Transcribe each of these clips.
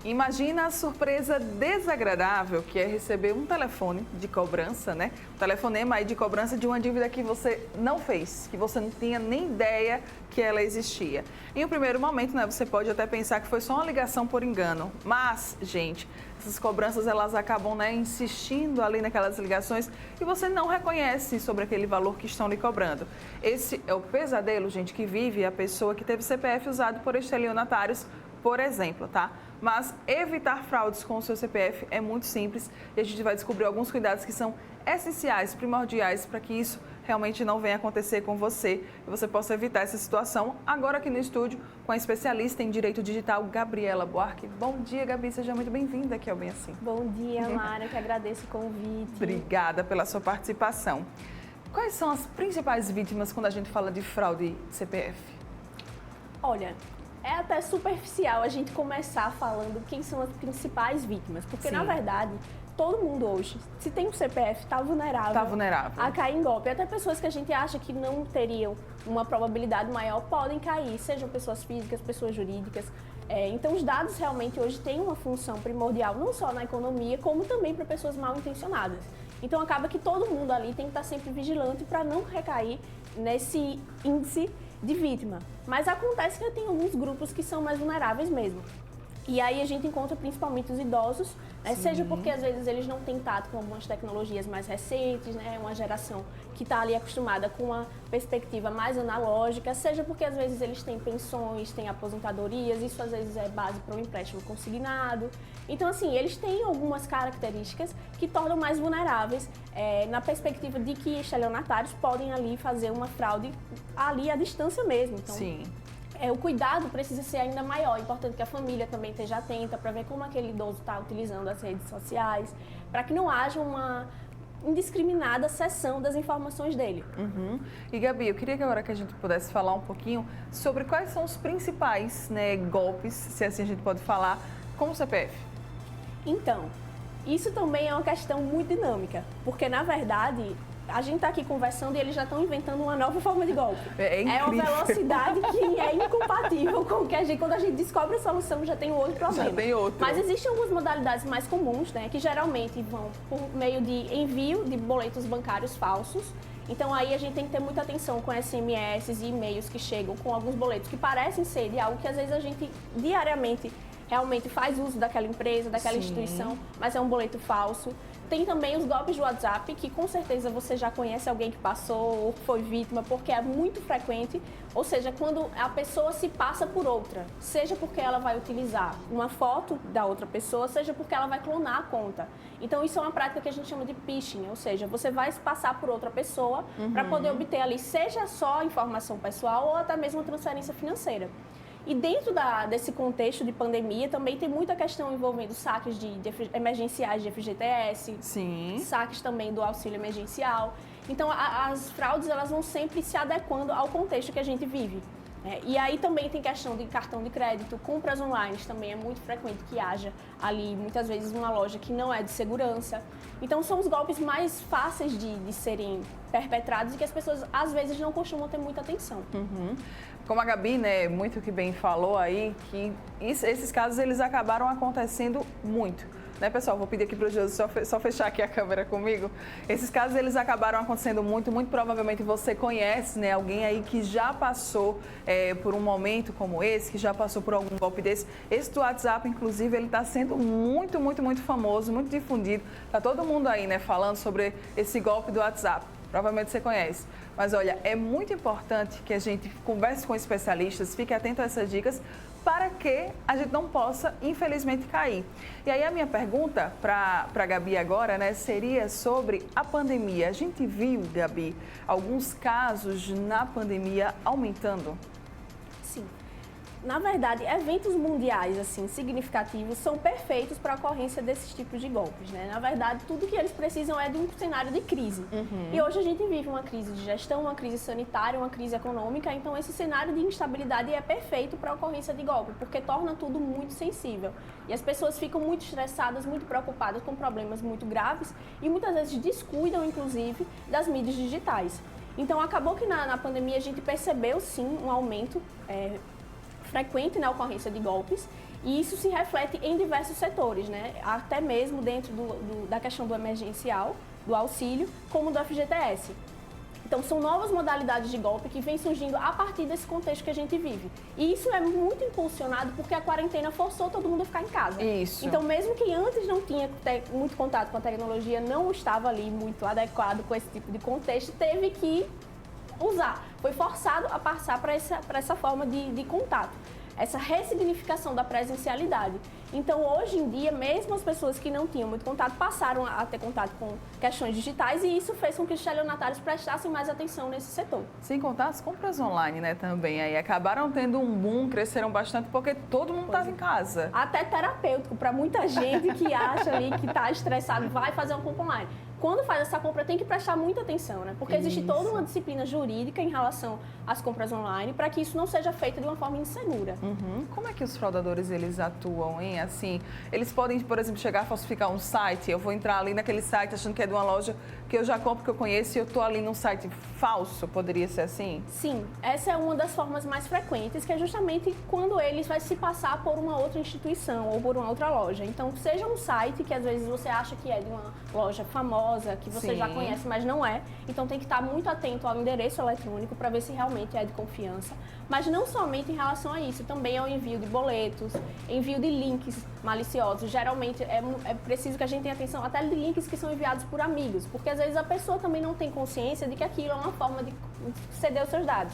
Imagina a surpresa desagradável que é receber um telefone de cobrança, né? Um telefonema aí de cobrança de uma dívida que você não fez, que você não tinha nem ideia que ela existia. Em um primeiro momento, né, você pode até pensar que foi só uma ligação por engano, mas, gente, essas cobranças elas acabam, né, insistindo ali naquelas ligações e você não reconhece sobre aquele valor que estão lhe cobrando. Esse é o pesadelo, gente, que vive a pessoa que teve CPF usado por estelionatários, por exemplo, tá? Mas evitar fraudes com o seu CPF é muito simples e a gente vai descobrir alguns cuidados que são essenciais, primordiais para que isso realmente não venha acontecer com você e você possa evitar essa situação. Agora aqui no estúdio com a especialista em Direito Digital, Gabriela Buarque. Bom dia, Gabi, seja muito bem-vinda aqui ao Bem Assim. Bom dia, Mara, que agradeço o convite. Obrigada pela sua participação. Quais são as principais vítimas quando a gente fala de fraude de CPF? Olha, é até superficial a gente começar falando quem são as principais vítimas, porque, na verdade, todo mundo hoje, se tem um CPF, está vulnerável a cair em golpe. Até pessoas que a gente acha que não teriam uma probabilidade maior podem cair, sejam pessoas físicas, pessoas jurídicas. Então, os dados realmente hoje têm uma função primordial, não só na economia, como também para pessoas mal intencionadas. Então, acaba que todo mundo ali tem que estar sempre vigilante para não recair nesse índice de vítima. Mas acontece que tem alguns grupos que são mais vulneráveis mesmo. E aí a gente encontra principalmente os idosos, né? Seja porque às vezes eles não têm tato com algumas tecnologias mais recentes, né? Uma geração que está ali acostumada com uma perspectiva mais analógica, seja porque às vezes eles têm pensões, têm aposentadorias, isso às vezes é base para um empréstimo consignado. Então, assim, eles têm algumas características que tornam mais vulneráveis na perspectiva de que estelionatários podem ali fazer uma fraude ali à distância mesmo. Então, o cuidado precisa ser ainda maior. É importante que a família também esteja atenta para ver como aquele idoso está utilizando as redes sociais, para que não haja uma indiscriminada cessão das informações dele. E Gabi, eu queria que agora que a gente pudesse falar um pouquinho sobre quais são os principais, né, golpes, se assim a gente pode falar, com o CPF. Então, isso também é uma questão muito dinâmica, porque na verdade a gente está aqui conversando e eles já estão inventando uma nova forma de golpe. É incrível. É uma velocidade que é incompatível com que quando a gente descobre a solução, já tem outro problema. Já tem outro. Mas existem algumas modalidades mais comuns, né, que geralmente vão por meio de envio de boletos bancários falsos. Então aí a gente tem que ter muita atenção com SMS e e-mails que chegam com alguns boletos que parecem ser de algo que às vezes a gente diariamente realmente faz uso daquela empresa, daquela instituição, mas é um boleto falso. Tem também os golpes de WhatsApp, que com certeza você já conhece alguém que passou ou foi vítima, porque é muito frequente. Ou seja, quando a pessoa se passa por outra, seja porque ela vai utilizar uma foto da outra pessoa, seja porque ela vai clonar a conta. Então, isso é uma prática que a gente chama de phishing, ou seja, você vai se passar por outra pessoa para poder obter ali, seja só informação pessoal ou até mesmo transferência financeira. E dentro desse contexto de pandemia, também tem muita questão envolvendo saques emergenciais de FGTS, saques também do auxílio emergencial. Então, as fraudes elas vão sempre se adequando ao contexto que a gente vive. E aí também tem questão de cartão de crédito, compras online, também é muito frequente que haja ali, muitas vezes, uma loja que não é de segurança. Então, são os golpes mais fáceis de serem perpetrados e que as pessoas, às vezes, não costumam ter muita atenção. Como a Gabi, né, muito que bem falou aí, que esses casos eles acabaram acontecendo muito. Né, pessoal? Vou pedir aqui para o Josi só fechar aqui a câmera comigo. Esses casos eles acabaram acontecendo muito provavelmente você conhece, né, alguém aí que já passou por um momento como esse, que já passou por algum golpe desse. Esse do WhatsApp, inclusive, ele está sendo muito famoso, muito difundido. Tá todo mundo aí, né, falando sobre esse golpe do WhatsApp. Provavelmente você conhece. Mas olha, é muito importante que a gente converse com especialistas, fique atento a essas dicas para que a gente não possa, infelizmente, cair. E aí a minha pergunta para a Gabi agora, né, seria sobre a pandemia. A gente viu, Gabi, alguns casos na pandemia aumentando? Sim. Na verdade, eventos mundiais assim significativos são perfeitos para a ocorrência desses tipos de golpes, né? Na verdade, tudo que eles precisam é de um cenário de crise. E hoje a gente vive uma crise de gestão, uma crise sanitária, uma crise econômica, então esse cenário de instabilidade é perfeito para a ocorrência de golpe, porque torna tudo muito sensível. E as pessoas ficam muito estressadas, muito preocupadas com problemas muito graves e muitas vezes descuidam, inclusive, das mídias digitais. Então, acabou que na pandemia a gente percebeu, sim, um aumento frequente na ocorrência de golpes E isso se reflete em diversos setores, né? Até mesmo dentro da questão do emergencial, do auxílio, como do FGTS. Então, são novas modalidades de golpe que vêm surgindo a partir desse contexto que a gente vive. E isso é muito impulsionado porque a quarentena forçou todo mundo a ficar em casa. Isso. Então, mesmo que antes não tinha muito contato com a tecnologia, não estava ali muito adequado com esse tipo de contexto, teve que usar. Foi forçado a passar para essa forma de contato. Essa ressignificação da presencialidade. Então, hoje em dia, mesmo as pessoas que não tinham muito contato passaram a ter contato com questões digitais e isso fez com que os estelionatários prestassem mais atenção nesse setor. Sem contar as compras online, né, também. Aí acabaram tendo um boom, cresceram bastante porque todo mundo estava em casa. Até terapêutico para muita gente que acha ali que está estressado, vai fazer uma compra online. Quando faz essa compra, tem que prestar muita atenção, né? Porque existe toda uma disciplina jurídica em relação às compras online para que isso não seja feito de uma forma insegura. Como é que os fraudadores, eles atuam, hein? Assim, eles podem, por exemplo, chegar a falsificar um site. Eu vou entrar ali naquele site achando que é de uma loja que eu já compro, que eu conheço, e eu estou ali num site falso. Poderia ser assim? Sim, essa é uma das formas mais frequentes, que é justamente quando eles vai se passar por uma outra instituição ou por uma outra loja. Então, seja um site que às vezes você acha que é de uma loja famosa, que você já conhece, mas não é. Então tem que estar muito atento ao endereço eletrônico para ver se realmente é de confiança. Mas não somente em relação a isso, também ao envio de boletos, envio de links maliciosos. Geralmente é preciso que a gente tenha atenção até de links que são enviados por amigos, porque às vezes a pessoa também não tem consciência de que aquilo é uma forma de ceder os seus dados.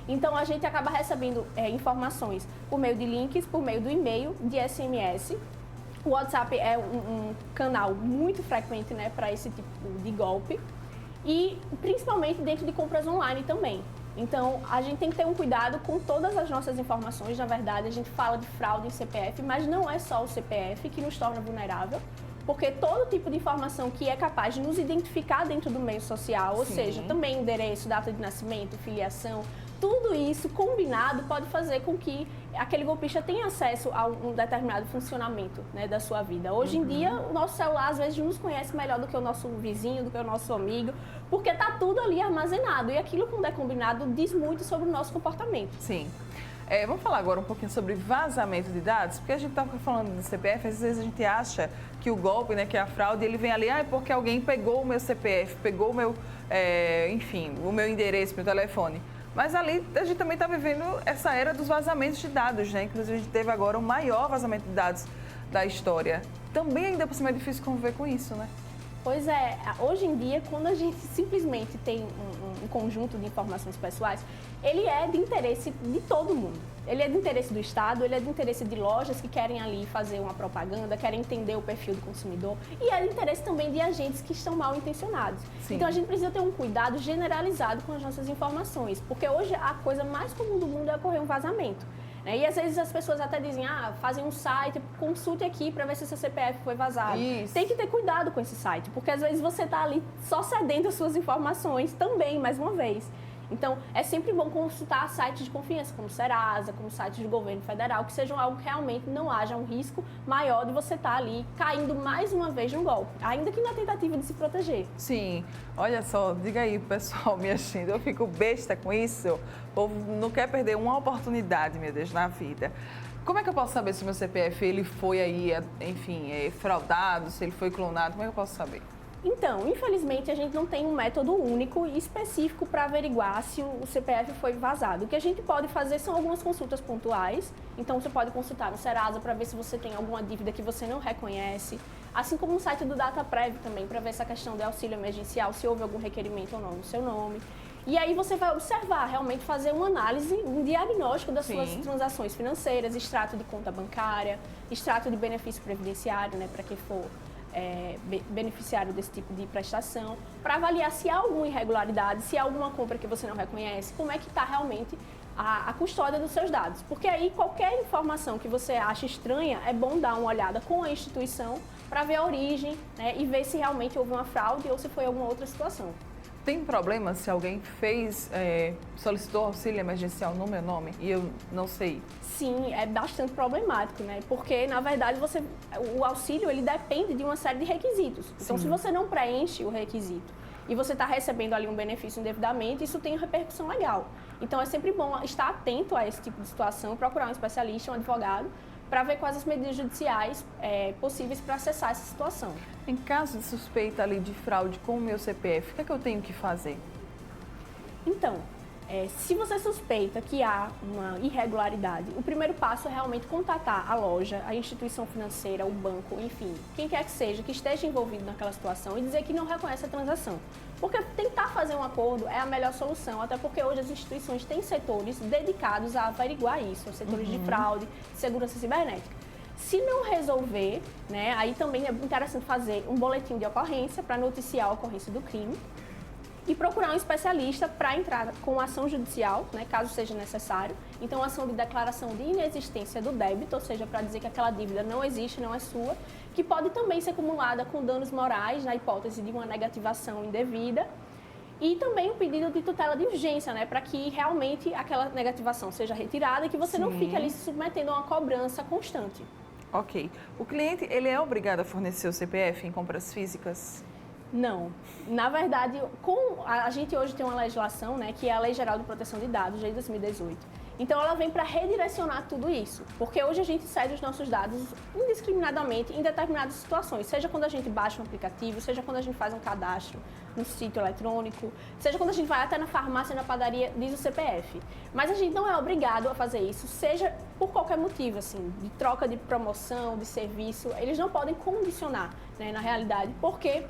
Então a gente acaba recebendo informações por meio de links, por meio do e-mail, de SMS. O WhatsApp é um canal muito frequente, né, para esse tipo de golpe e principalmente dentro de compras online também. Então, a gente tem que ter um cuidado com todas as nossas informações. Na verdade, a gente fala de fraude em CPF, mas não é só o CPF que nos torna vulnerável, porque todo tipo de informação que é capaz de nos identificar dentro do meio social, ou seja, também endereço, data de nascimento, filiação, tudo isso combinado pode fazer com que aquele golpista tenha acesso a um determinado funcionamento, né, da sua vida. Hoje em dia, o nosso celular às vezes nos conhece melhor do que o nosso vizinho, do que o nosso amigo, porque está tudo ali armazenado. E aquilo, quando é combinado, diz muito sobre o nosso comportamento. Sim. Vamos falar agora um pouquinho sobre vazamento de dados, porque a gente estava falando de CPF, às vezes a gente acha que o golpe, né, que é a fraude, ele vem ali, é porque alguém pegou o meu CPF, pegou o meu, enfim, o meu endereço, meu telefone. Mas ali a gente também está vivendo essa era dos vazamentos de dados, né? Inclusive a gente teve agora o maior vazamento de dados da história. Também ainda por cima é difícil conviver com isso, né? Pois é, hoje em dia, quando a gente simplesmente tem um conjunto de informações pessoais, ele é de interesse de todo mundo. Ele é de interesse do Estado, ele é de interesse de lojas que querem ali fazer uma propaganda, querem entender o perfil do consumidor e é de interesse também de agentes que estão mal intencionados. Sim. Então a gente precisa ter um cuidado generalizado com as nossas informações, porque hoje a coisa mais comum do mundo é ocorrer um vazamento. E às vezes as pessoas até dizem, fazem um site, consulte aqui para ver se seu CPF foi vazado. Isso. Tem que ter cuidado com esse site, porque às vezes você está ali só cedendo as suas informações também, mais uma vez. Então, é sempre bom consultar sites de confiança, como Serasa, como sites do governo federal, que sejam algo que realmente não haja um risco maior de você estar ali caindo mais uma vez no golpe, ainda que na tentativa de se proteger. Sim, olha só, diga aí, pessoal, minha gente, eu fico besta com isso. O povo não quer perder uma oportunidade, meu Deus, na vida. Como é que eu posso saber se o meu CPF ele foi aí, enfim, fraudado, se ele foi clonado? Como é que eu posso saber? Então, infelizmente, a gente não tem um método único e específico para averiguar se o CPF foi vazado. O que a gente pode fazer são algumas consultas pontuais. Então, você pode consultar no Serasa para ver se você tem alguma dívida que você não reconhece. Assim como no site do DataPrev também, para ver essa questão de auxílio emergencial, se houve algum requerimento ou não no seu nome. E aí você vai observar, realmente fazer uma análise, um diagnóstico das suas transações financeiras, extrato de conta bancária, extrato de benefício previdenciário, né, para quem for beneficiário desse tipo de prestação, para avaliar se há alguma irregularidade, se há alguma compra que você não reconhece, como é que está realmente a custódia dos seus dados. Porque aí qualquer informação que você acha estranha, é bom dar uma olhada com a instituição para ver a origem, né, e ver se realmente houve uma fraude ou se foi alguma outra situação. Tem problema se alguém solicitou auxílio emergencial no meu nome e eu não sei? Sim, é bastante problemático, né? Porque, na verdade, o auxílio ele depende de uma série de requisitos. Então, se você não preenche o requisito e você está recebendo ali um benefício indevidamente, isso tem repercussão legal. Então, é sempre bom estar atento a esse tipo de situação, procurar um especialista, um advogado, para ver quais as medidas judiciais possíveis para acessar essa situação. Em caso de suspeita ali de fraude com o meu CPF, o que é que eu tenho que fazer? Então, se você suspeita que há uma irregularidade, o primeiro passo é realmente contatar a loja, a instituição financeira, o banco, enfim, quem quer que seja que esteja envolvido naquela situação e dizer que não reconhece a transação. Porque tentar fazer um acordo é a melhor solução, até porque hoje as instituições têm setores dedicados a averiguar isso, os setores de fraude, de segurança cibernética. Se não resolver, né, aí também é interessante fazer um boletim de ocorrência para noticiar a ocorrência do crime e procurar um especialista para entrar com ação judicial, né, caso seja necessário. Então, ação de declaração de inexistência do débito, ou seja, para dizer que aquela dívida não existe, não é sua, que pode também ser acumulada com danos morais, na hipótese de uma negativação indevida. E também um pedido de tutela de urgência, né, para que realmente aquela negativação seja retirada e que você não fique ali se submetendo a uma cobrança constante. Ok. O cliente, ele é obrigado a fornecer o CPF em compras físicas? Não. Na verdade, a gente hoje tem uma legislação, né, que é a Lei Geral de Proteção de Dados, de 2018. Então, ela vem para redirecionar tudo isso, porque hoje a gente cede os nossos dados indiscriminadamente em determinadas situações, seja quando a gente baixa um aplicativo, seja quando a gente faz um cadastro no sítio eletrônico, seja quando a gente vai até na farmácia, na padaria, diz o CPF. Mas a gente não é obrigado a fazer isso, seja por qualquer motivo, assim, de troca de promoção, de serviço, eles não podem condicionar, né, na realidade, porque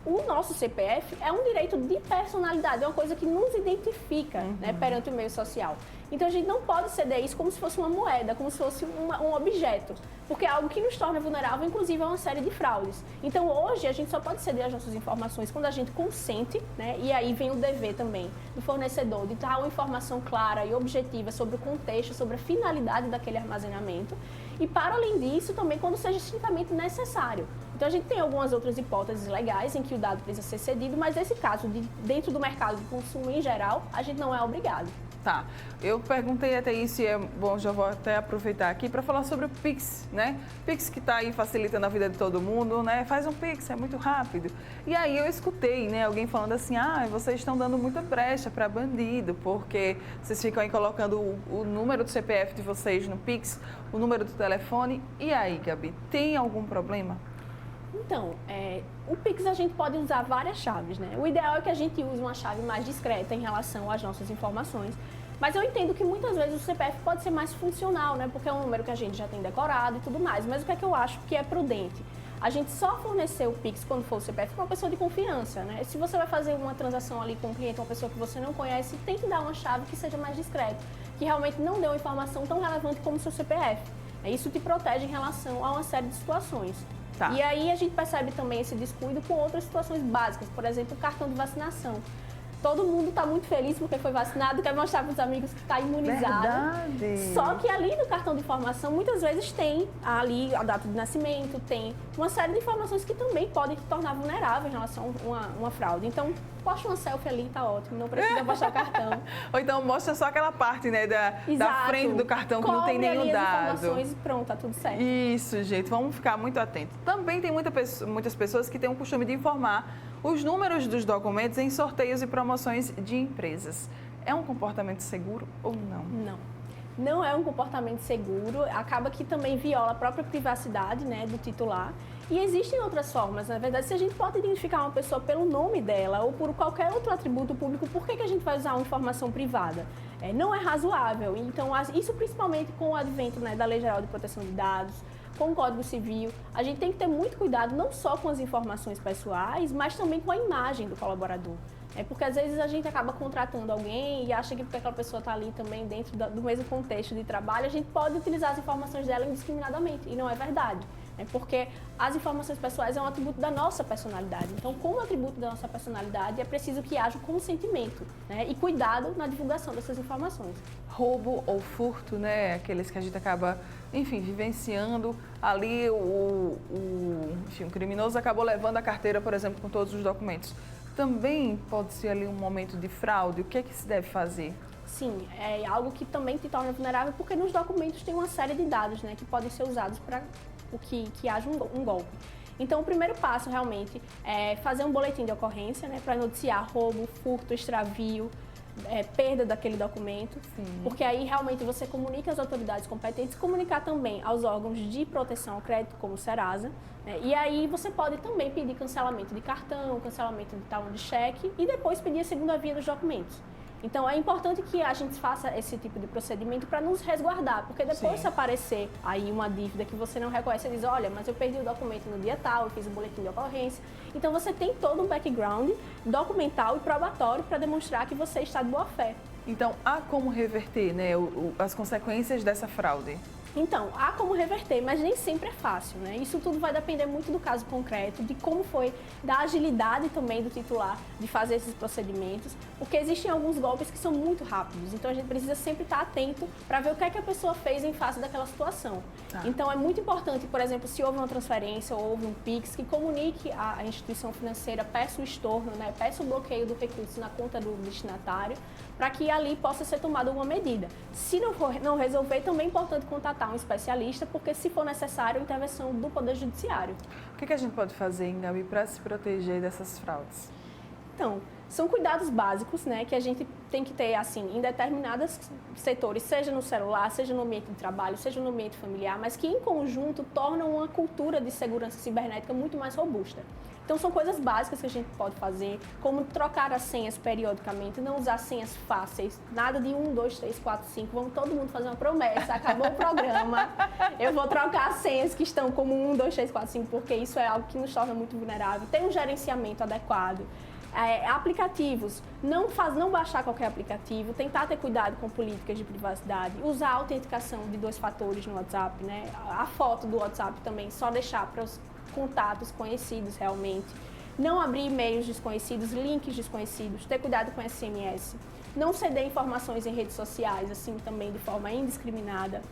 o nosso CPF é um direito de personalidade, é uma coisa que nos identifica, né, perante o meio social. Então, a gente não pode ceder isso como se fosse uma moeda, como se fosse um objeto, porque é algo que nos torna vulnerável, inclusive, a uma série de fraudes. Então, hoje, a gente só pode ceder as nossas informações quando a gente consente, né, e aí vem o dever também do fornecedor de dar uma informação clara e objetiva sobre o contexto, sobre a finalidade daquele armazenamento, e, para além disso, também quando seja estritamente necessário. Então, a gente tem algumas outras hipóteses legais em que o dado precisa ser cedido, mas nesse caso, dentro do mercado de consumo em geral, a gente não é obrigado. Tá, eu perguntei até isso e é bom, já vou até aproveitar aqui para falar sobre o Pix, né? Pix que está aí facilitando a vida de todo mundo, né? Faz um Pix, é muito rápido. E aí eu escutei, né, alguém falando assim, vocês estão dando muita brecha para bandido, porque vocês ficam aí colocando o número do CPF de vocês no Pix, o número do telefone. E aí, Gabi, tem algum problema? Então, o Pix a gente pode usar várias chaves, né? O ideal é que a gente use uma chave mais discreta em relação às nossas informações, mas eu entendo que muitas vezes o CPF pode ser mais funcional, né? Porque é um número que a gente já tem decorado e tudo mais, mas o que é que eu acho que é prudente? A gente só fornecer o Pix quando for o CPF para uma pessoa de confiança, né? Se você vai fazer uma transação ali com um cliente, uma pessoa que você não conhece, tem que dar uma chave que seja mais discreta, que realmente não dê uma informação tão relevante como o seu CPF. Isso te protege em relação a uma série de situações. Tá. E aí a gente percebe também esse descuido com outras situações básicas, por exemplo, o cartão de vacinação. Todo mundo está muito feliz porque foi vacinado, quer mostrar para os amigos que está imunizado. Verdade. Só que ali no cartão de informação, muitas vezes tem ali a data de nascimento, tem uma série de informações que também podem te tornar vulnerável em relação a uma fraude. Então, posta uma selfie ali, tá ótimo, não precisa mostrar o cartão. Ou então mostra só aquela parte, né, da frente do cartão que não tem nenhum dado. As informações e pronto, tá tudo certo. Isso, gente, vamos ficar muito atentos. Também tem muitas pessoas que têm o costume de informar os números dos documentos em sorteios e promoções de empresas. É um comportamento seguro ou não? Não. Não é um comportamento seguro, acaba que também viola a própria privacidade, né, do titular. E existem outras formas, na verdade, se a gente pode identificar uma pessoa pelo nome dela ou por qualquer outro atributo público, por que a gente vai usar uma informação privada? Não é razoável. Então, isso principalmente com o advento, né, da Lei Geral de Proteção de Dados, com o Código Civil, a gente tem que ter muito cuidado não só com as informações pessoais, mas também com a imagem do colaborador. Porque às vezes a gente acaba contratando alguém e acha que porque aquela pessoa está ali também dentro do mesmo contexto de trabalho, a gente pode utilizar as informações dela indiscriminadamente, e não é verdade. Porque as informações pessoais é um atributo da nossa personalidade. Então, como atributo da nossa personalidade, é preciso que haja consentimento, né, e cuidado na divulgação dessas informações. Roubo ou furto, né? Aqueles que a gente acaba, enfim, vivenciando. Ali o criminoso acabou levando a carteira, por exemplo, com todos os documentos. Também pode ser ali um momento de fraude. O que é que se deve fazer? Sim, é algo que também te torna vulnerável, porque nos documentos tem uma série de dados, né, que podem ser usados para que haja um golpe. Então, o primeiro passo, realmente, é fazer um boletim de ocorrência, né, para noticiar roubo, furto, extravio, perda daquele documento, porque aí realmente você comunica às autoridades competentes, comunicar também aos órgãos de proteção ao crédito, como o Serasa, né? E aí você pode também pedir cancelamento de cartão, cancelamento de talão de cheque e depois pedir a segunda via dos documentos. Então, é importante que a gente faça esse tipo de procedimento para nos resguardar, porque depois se aparecer aí uma dívida que você não reconhece, você diz, olha, mas eu perdi o documento no dia tal, eu fiz um boletim de ocorrência. Então, você tem todo um background documental e probatório para demonstrar que você está de boa fé. Então, há como reverter, né, as consequências dessa fraude? Então, há como reverter, mas nem sempre é fácil, né? Isso tudo vai depender muito do caso concreto, de como foi, da agilidade também do titular de fazer esses procedimentos, porque existem alguns golpes que são muito rápidos, então a gente precisa sempre estar atento para ver o que é que a pessoa fez em face daquela situação. Então, é muito importante, por exemplo, se houve uma transferência ou houve um PIX, que comunique à instituição financeira, peça o estorno, né? Peça o bloqueio do recurso na conta do destinatário, para que ali possa ser tomada uma medida. Se não resolver, também é importante contatar um especialista, porque se for necessário, a intervenção do Poder Judiciário. O que a gente pode fazer, Gabi, para se proteger dessas fraudes? Então, são cuidados básicos, né, que a gente tem que ter, assim, em determinados setores, seja no celular, seja no ambiente de trabalho, seja no ambiente familiar, mas que, em conjunto, tornam uma cultura de segurança cibernética muito mais robusta. Então, são coisas básicas que a gente pode fazer, como trocar as senhas periodicamente, não usar senhas fáceis, nada de 1, 2, 3, 4, 5, vamos todo mundo fazer uma promessa, acabou o programa, eu vou trocar as senhas que estão como 1, 2, 3, 4, 5, porque isso é algo que nos torna muito vulnerável. Tem um gerenciamento adequado. Aplicativos, não baixar qualquer aplicativo, tentar ter cuidado com políticas de privacidade, usar a autenticação de 2 fatores no WhatsApp, né? A foto do WhatsApp também, só deixar para os contatos conhecidos realmente, não abrir e-mails desconhecidos, links desconhecidos, ter cuidado com SMS, não ceder informações em redes sociais, assim também de forma indiscriminada,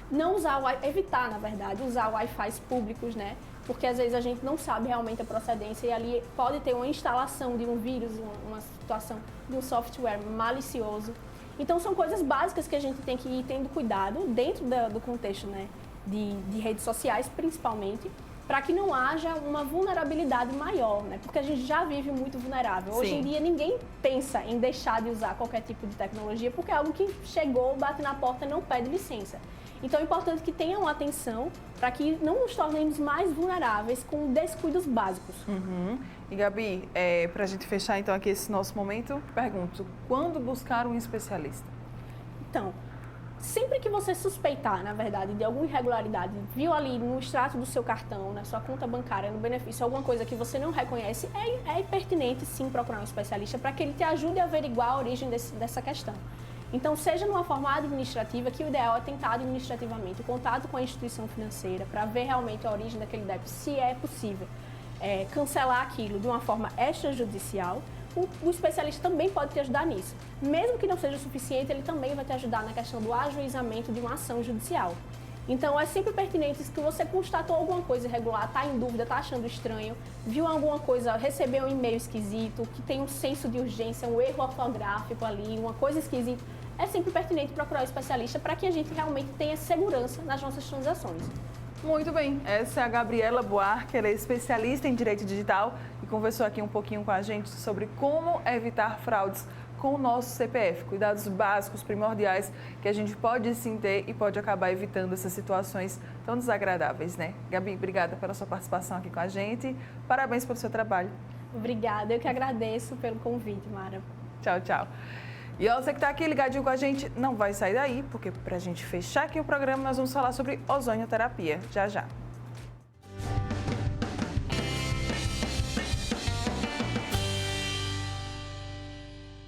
não usar, evitar, na verdade, usar Wi-Fi públicos, né? Porque às vezes a gente não sabe realmente a procedência e ali pode ter uma instalação de um vírus, uma situação de um software malicioso. Então são coisas básicas que a gente tem que ir tendo cuidado dentro do contexto, né, de redes sociais principalmente, para que não haja uma vulnerabilidade maior, né? Porque a gente já vive muito vulnerável. Hoje em dia ninguém pensa em deixar de usar qualquer tipo de tecnologia porque é algo que chegou, bate na porta e não pede licença. Então é importante que tenham atenção para que não nos tornemos mais vulneráveis com descuidos básicos. E Gabi, para a gente fechar então aqui esse nosso momento, pergunto, quando buscar um especialista? Então, sempre que você suspeitar, na verdade, de alguma irregularidade, viu ali no extrato do seu cartão, na sua conta bancária, no benefício, alguma coisa que você não reconhece, é pertinente sim procurar um especialista para que ele te ajude a averiguar a origem dessa questão. Então, seja numa forma administrativa, que o ideal é tentar administrativamente o contato com a instituição financeira para ver realmente a origem daquele débito, se é possível cancelar aquilo de uma forma extrajudicial. O especialista também pode te ajudar nisso. Mesmo que não seja o suficiente, ele também vai te ajudar na questão do ajuizamento de uma ação judicial. Então, é sempre pertinente que você constatou alguma coisa irregular, está em dúvida, está achando estranho, viu alguma coisa, recebeu um e-mail esquisito, que tem um senso de urgência, um erro ortográfico ali, uma coisa esquisita. É sempre pertinente procurar um especialista para que a gente realmente tenha segurança nas nossas transações. Muito bem, essa é a Gabriela Buarque, ela é especialista em direito digital e conversou aqui um pouquinho com a gente sobre como evitar fraudes com o nosso CPF, cuidados básicos, primordiais, que a gente pode sim ter e pode acabar evitando essas situações tão desagradáveis, né? Gabi, obrigada pela sua participação aqui com a gente, parabéns pelo seu trabalho. Obrigada, eu que agradeço pelo convite, Mara. Tchau, tchau. E você que está aqui ligadinho com a gente, não vai sair daí, porque para a gente fechar aqui o programa, nós vamos falar sobre ozonioterapia, já já.